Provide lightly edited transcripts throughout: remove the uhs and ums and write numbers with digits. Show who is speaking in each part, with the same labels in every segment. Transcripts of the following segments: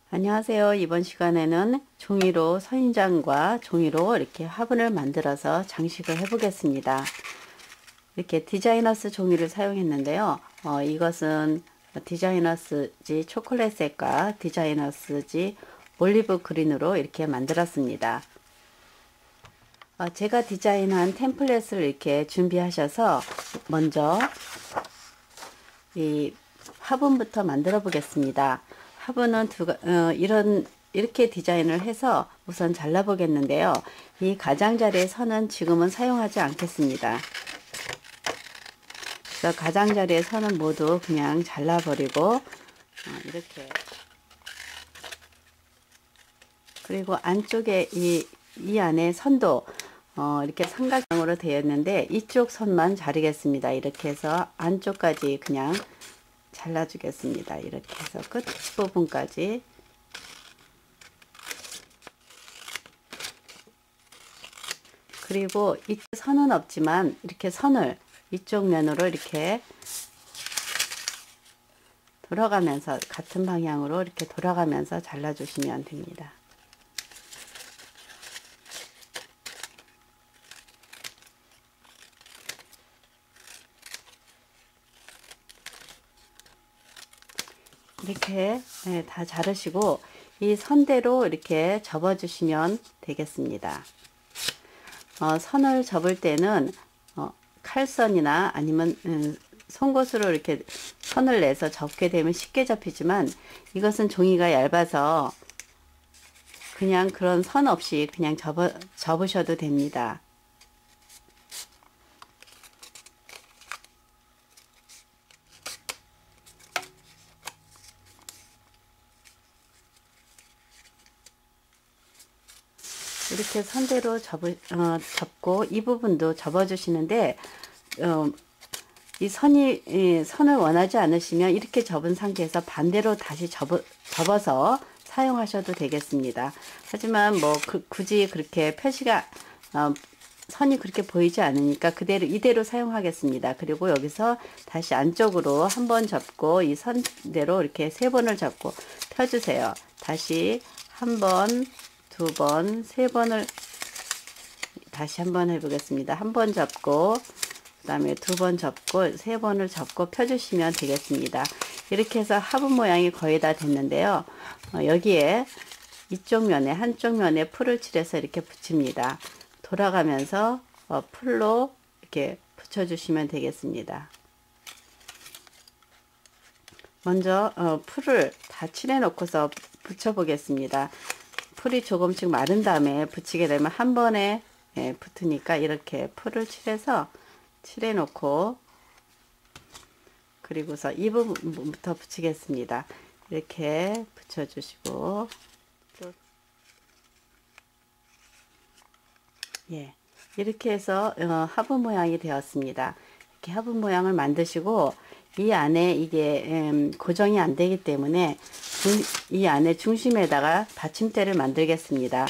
Speaker 1: 안녕하세요. 이번 시간에는 종이로 선인장과 종이로 이렇게 화분을 만들어서 장식을 해 보겠습니다. 이렇게 디자이너스 종이를 사용했는데요. 이것은 디자이너스지 초콜릿색과 디자이너스지 올리브 그린으로 이렇게 만들었습니다. 제가 디자인한 템플릿을 이렇게 준비하셔서 먼저 이 화분부터 만들어 보겠습니다. 화분은 이렇게 디자인을 해서 우선 잘라 보겠는데요. 이 가장자리의 선은 지금은 사용하지 않겠습니다. 그래서 가장자리의 선은 모두 그냥 잘라 버리고 이렇게, 그리고 안쪽에 이 안에 선도 이렇게 삼각형으로 되어 있는데 이쪽 선만 자르겠습니다. 이렇게 해서 안쪽까지 그냥 잘라주겠습니다. 이렇게 해서 끝 부분까지. 그리고 이 선은 없지만 이렇게 선을 이쪽 면으로 이렇게 돌아가면서, 같은 방향으로 이렇게 돌아가면서 잘라주시면 됩니다. 이렇게 다 자르시고 이 선대로 이렇게 접어 주시면 되겠습니다. 선을 접을 때는 칼선이나 아니면 송곳으로 이렇게 선을 내서 접게 되면 쉽게 접히지만, 이것은 종이가 얇아서 그냥 그런 선 없이 그냥 접으셔도 됩니다. 이렇게 선대로 접고 이 부분도 접어 주시는데, 이 선을 원하지 않으시면 이렇게 접은 상태에서 반대로 다시 접어서 사용하셔도 되겠습니다. 하지만 뭐 굳이 그렇게 표시가 선이 그렇게 보이지 않으니까 이대로 사용하겠습니다. 그리고 여기서 다시 안쪽으로 한번 접고 이 선대로 이렇게 3번을 접고 펴주세요. 다시 한 번, 2번, 3번을 다시 한번 해보겠습니다. 한 번 접고, 그 다음에 2번 접고, 3번을 접고 펴주시면 되겠습니다. 이렇게 해서 화분 모양이 거의 다 됐는데요. 여기에 한쪽 면에 풀을 칠해서 이렇게 붙입니다. 돌아가면서 풀로 이렇게 붙여주시면 되겠습니다. 먼저 풀을 다 칠해 놓고서 붙여 보겠습니다. 풀이 조금씩 마른 다음에 붙이게 되면 한 번에 붙으니까 이렇게 풀을 칠해 놓고, 그리고서 이 부분부터 붙이겠습니다. 이렇게 붙여 주시고, 이렇게 해서 화분 모양이 되었습니다. 이렇게 화분 모양을 만드시고, 이 안에 이게 고정이 안 되기 때문에 이 안에 중심에다가 받침대를 만들겠습니다.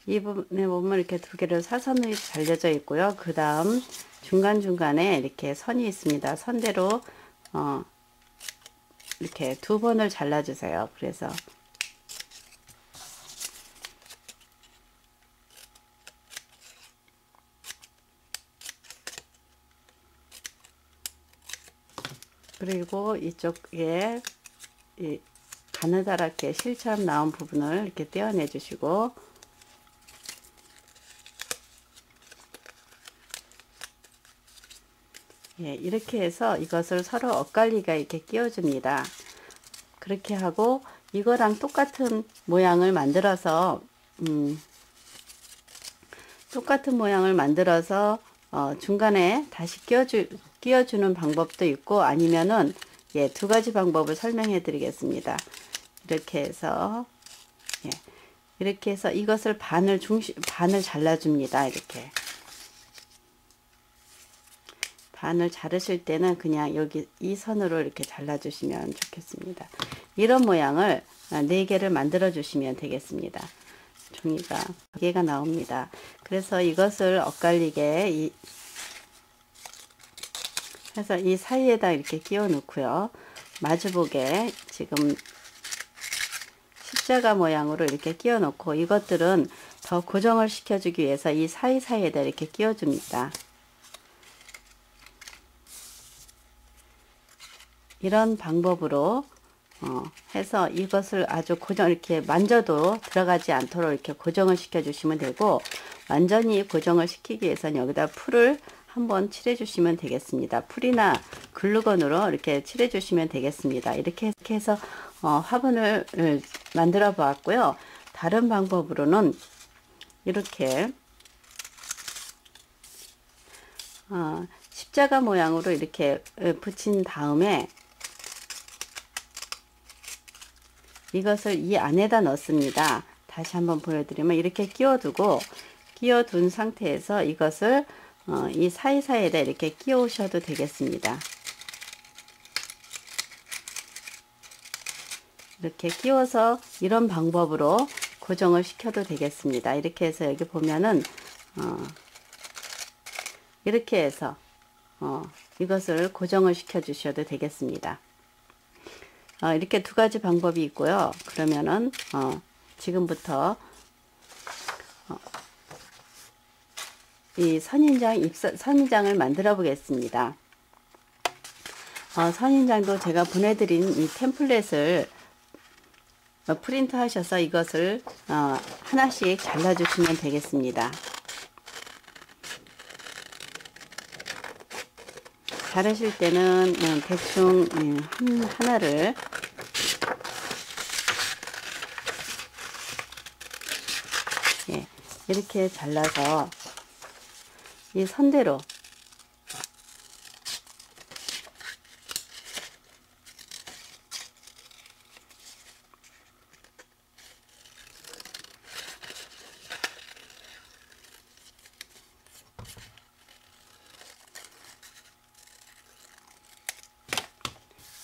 Speaker 1: 이 부분에 보면 이렇게 2개를 사선이 잘려져 있고요. 그 다음 중간중간에 이렇게 선이 있습니다. 선대로 이렇게 2번을 잘라주세요. 그래서 그리고 이쪽에 이 가느다랗게 실처럼 나온 부분을 이렇게 떼어내 주시고, 이렇게 해서 이것을 서로 엇갈리게 이렇게 끼워줍니다. 그렇게 하고 이거랑 똑같은 모양을 만들어서 중간에 다시 끼워주는 방법도 있고, 아니면은 2가지 방법을 설명해 드리겠습니다. 이렇게 해서 이것을 반을 잘라줍니다. 이렇게 반을 자르실 때는 그냥 여기 이 선으로 이렇게 잘라 주시면 좋겠습니다. 이런 모양을 4개를 만들어 주시면 되겠습니다. 종이가 4개가 나옵니다. 그래서 이것을 엇갈리게 해서 이 사이에다 이렇게 끼워 놓고요. 마주보게 지금 십자가 모양으로 이렇게 끼워 놓고, 이것들은 더 고정을 시켜주기 위해서 이 사이사이에다 이렇게 끼워 줍니다. 이런 방법으로 해서 이것을 아주 고정, 이렇게 만져도 들어가지 않도록 이렇게 고정을 시켜 주시면 되고, 완전히 고정을 시키기 위해서는 여기다 풀을 한번 칠해 주시면 되겠습니다. 풀이나 글루건으로 이렇게 칠해 주시면 되겠습니다. 이렇게 해서 화분을 만들어 보았고요. 다른 방법으로는 이렇게 십자가 모양으로 이렇게 붙인 다음에 이것을 이 안에다 넣습니다. 다시 한번 보여드리면 이렇게 끼워두고, 끼워둔 상태에서 이것을 이 사이사이에다 이렇게 끼우셔도 되겠습니다. 이렇게 끼워서 이런 방법으로 고정을 시켜도 되겠습니다. 이렇게 해서 여기 보면은 이렇게 해서 이것을 고정을 시켜 주셔도 되겠습니다. 이렇게 두 가지 방법이 있고요. 그러면은 지금부터 이 선인장을 만들어 보겠습니다. 선인장도 제가 보내드린 이 템플릿을 프린트 하셔서 이것을 하나씩 잘라 주시면 되겠습니다. 자르실 때는 대충 하나를 이렇게 잘라서 이 선대로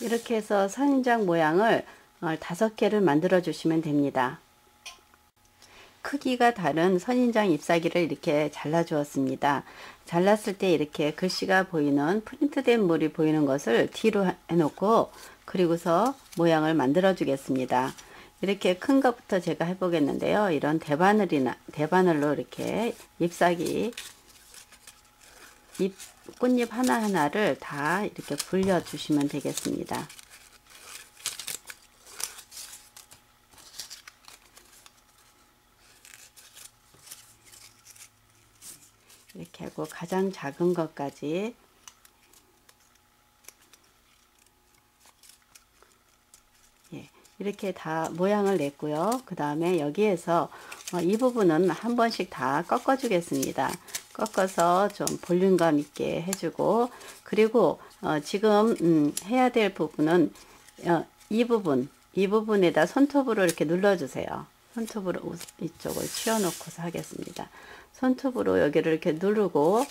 Speaker 1: 이렇게 해서 선인장 모양을 5개를 만들어 주시면 됩니다. 크기가 다른 선인장 잎사귀를 이렇게 잘라 주었습니다. 잘랐을 때 이렇게 글씨가 보이는, 프린트된 물이 보이는 것을 뒤로 해놓고, 그리고서 모양을 만들어 주겠습니다. 이렇게 큰 것부터 제가 해보겠는데요. 이런 대바늘로 이렇게 잎사귀 꽃잎 하나하나를 다 이렇게 불려 주시면 되겠습니다. 이렇게 하고 가장 작은 것까지 이렇게 다 모양을 냈고요. 그 다음에 여기에서 이 부분은 한 번씩 다 꺾어 주겠습니다. 꺾어서 좀 볼륨감 있게 해주고, 그리고 지금 해야 될 부분은 이 부분에다 손톱으로 이렇게 눌러주세요. 손톱으로 이쪽을 치워놓고서 하겠습니다. 손톱으로 여기를 이렇게 누르고,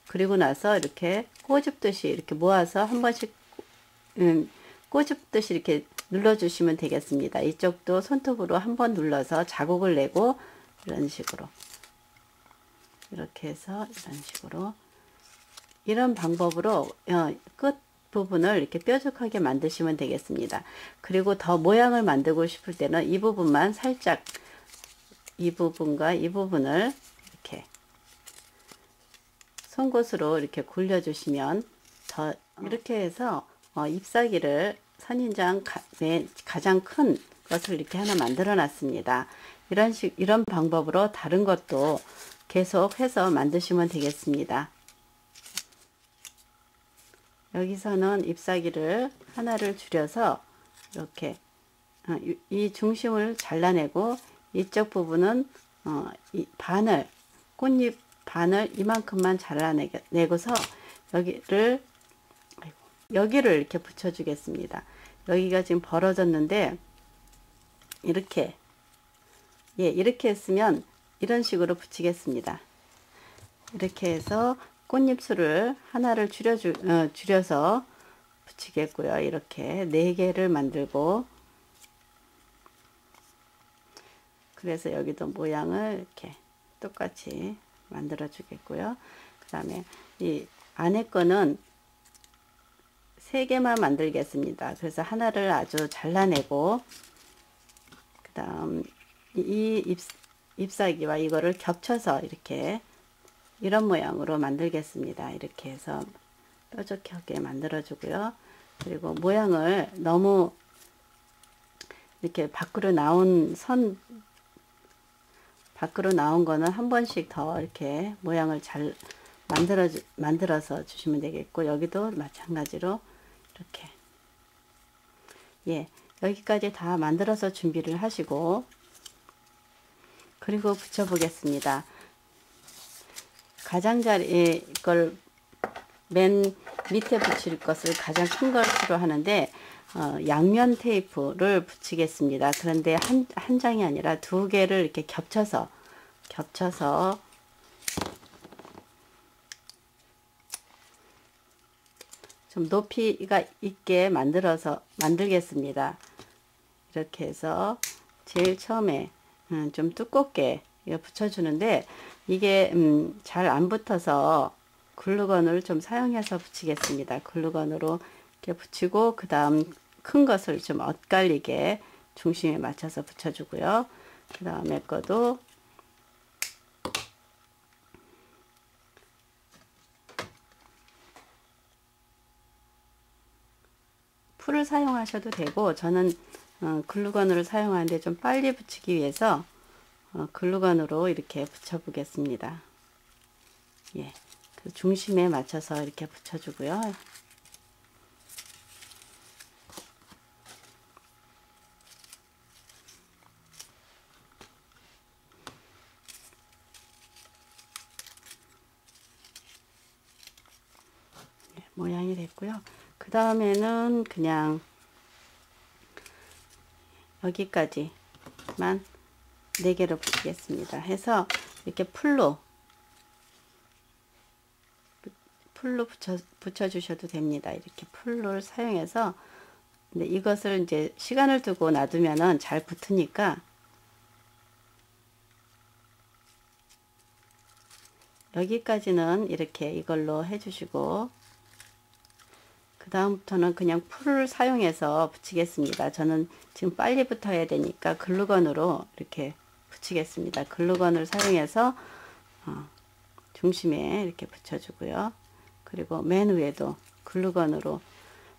Speaker 1: 그리고 나서 이렇게 꼬집듯이 이렇게 모아서 한 번씩 꼬집듯이 이렇게 눌러주시면 되겠습니다. 이쪽도 손톱으로 한번 눌러서 자국을 내고, 이런 식으로 이렇게 해서 이런 식으로, 이런 방법으로 끝 부분을 이렇게 뾰족하게 만드시면 되겠습니다. 그리고 더 모양을 만들고 싶을 때는 이 부분만 살짝, 이 부분과 이 부분을 이렇게 송곳으로 이렇게 굴려 주시면 더, 이렇게 해서 잎사귀를 선인장 가장 큰 것을 이렇게 하나 만들어 놨습니다. 이런 방법으로 다른 것도 계속 해서 만드시면 되겠습니다. 여기서는 잎사귀를 하나를 줄여서 이렇게 이 중심을 잘라내고, 이쪽 부분은 이 꽃잎 반을 이만큼만 잘라내고서 여기를 이렇게 붙여 주겠습니다. 여기가 지금 벌어졌는데 이렇게 이렇게 했으면 이런 식으로 붙이겠습니다. 이렇게 해서 꽃잎수를 하나를 줄여서 붙이겠고요. 이렇게 4개를 만들고, 그래서 여기도 모양을 이렇게 똑같이 만들어 주겠고요. 그 다음에 이 안에 거는 3개만 만들겠습니다. 그래서 하나를 아주 잘라내고, 그 다음 이 잎사귀와 이거를 겹쳐서 이렇게 이런 모양으로 만들겠습니다. 이렇게 해서 뾰족하게 만들어 주고요. 그리고 모양을 너무 이렇게 밖으로 나온 밖으로 나온 거는 한 번씩 더 이렇게 모양을 잘 만들어서 주시면 되겠고, 여기도 마찬가지로 이렇게, 예, 여기까지 다 만들어서 준비를 하시고, 그리고 붙여 보겠습니다. 가장자리 걸 맨 밑에 붙일 것을 가장 큰 것으로 하는데, 양면 테이프를 붙이겠습니다. 그런데 한 장이 아니라 2개를 이렇게 겹쳐서 좀 높이가 있게 만들겠습니다. 이렇게 해서 제일 처음에 좀 두껍게 이거 붙여주는데, 이게 잘 안 붙어서 글루건을 좀 사용해서 붙이겠습니다. 글루건으로 이렇게 붙이고, 그 다음 큰 것을 좀 엇갈리게 중심에 맞춰서 붙여주고요. 그 다음에 거도 풀을 사용하셔도 되고, 저는 글루건을 사용하는데 좀 빨리 붙이기 위해서 글루건으로 이렇게 붙여 보겠습니다. 예, 그 중심에 맞춰서 이렇게 붙여주고요. 예, 모양이 됐고요. 그 다음에는 그냥 여기까지만 4개로 붙이겠습니다. 해서 이렇게 풀로 붙여주셔도 됩니다. 이렇게 풀을 사용해서, 근데 이것을 이제 시간을 두고 놔두면은 잘 붙으니까, 여기까지는 이렇게 이걸로 해주시고, 그 다음부터는 그냥 풀을 사용해서 붙이겠습니다. 저는 지금 빨리 붙어야 되니까 글루건으로 이렇게 붙이겠습니다. 글루건을 사용해서 중심에 이렇게 붙여주고요. 그리고 맨 위에도 글루건으로,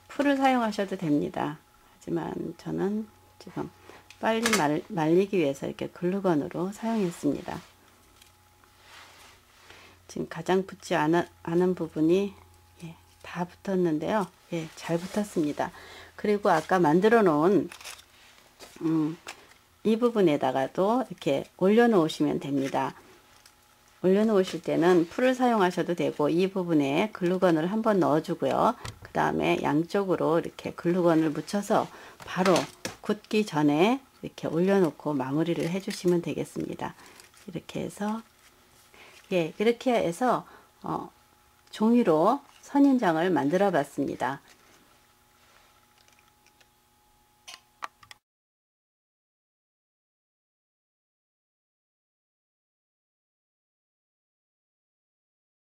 Speaker 1: 풀을 사용하셔도 됩니다. 하지만 저는 지금 빨리 말리기 위해서 이렇게 글루건으로 사용했습니다. 지금 가장 붙지 않은 부분이 다 붙었는데요. 예, 잘 붙었습니다. 그리고 아까 만들어 놓은 이 부분에다가도 이렇게 올려 놓으시면 됩니다. 올려 놓으실 때는 풀을 사용하셔도 되고, 이 부분에 글루건을 한번 넣어 주고요. 그 다음에 양쪽으로 이렇게 글루건을 묻혀서 바로 굳기 전에 이렇게 올려 놓고 마무리를 해 주시면 되겠습니다. 이렇게 해서, 예, 이렇게 해서 종이로 선인장을 만들어 봤습니다.